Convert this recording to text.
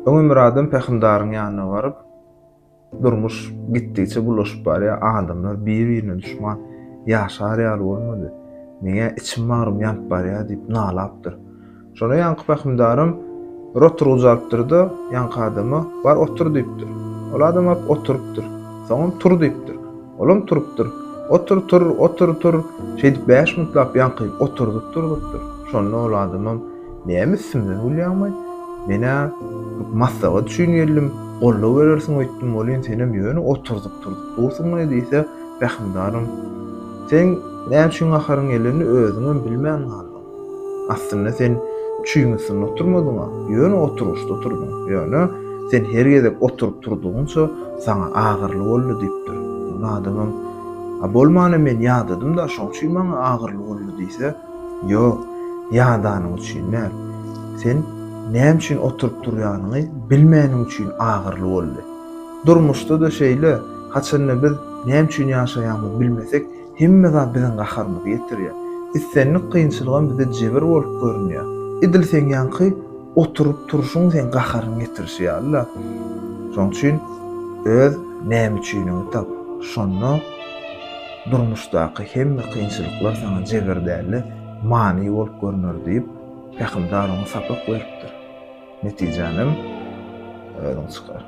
Öňe muradım peýgamberäň ýanyna baryp, durmuş gitdiçe bulaşyp barýar, adamlar bir-birine düşman ýaşar ýaly bolmady. Meňe içim bagyrum ýanyp barýar diýip nalapdyr. Şonu ýanky peýgamberem bir oturgujalypdyr-da, ýanky adama "Bar otur" diýipdir. Ol adam ap oturypdyr. Soňam "Tur" diýipdir. Olam turypdyr. "Otur, tur, otur, tur." Şeýdip 5 minutlap ýanky oturdypdyr. Şonda ol adamam "Näme ismden bilýärmi? Mene masaga düşünýärdim. Golla berersiň öýtdim, bolýan senem ýöne oturdup turdup dursunmy" diýse, peýgamberem "Sen näme üçin aharyň geleni özüňem bilmän galdyň. Aslynda sen çüýmüşsin oturmadyňa, ýöne oturuşda oturdun. Ýöne sen her gezek oturup turduňça saňa agyrly boldy" diýipdir. Bu adamam "A bolmany men ýadadym da şoň üçin maňa agyrly boldy" diýse, "Ýok, ýadanyň üçin näme? Sen näme üçin oturup durýanyňy bilmäniň üçin agyrly boldy. Durmuşda da şeýle, haçanna biz näme üçin ýaşaýanymy bilmesek, hemme zat biziň gaharymyzy getirýär. Islenlik kynçylygam bize jebir bolup görünýär. Edilseň ýanky oturup turuşuň sen gaharyny getirýär. Şoň üçin öz näme üçinini tap. Şonda durmuşdaky hemme kynçylyklar sana jebir däli, many bolup görünür" diýip peýgamber oňa sapak beripdir. Netijanem öýüň çykar.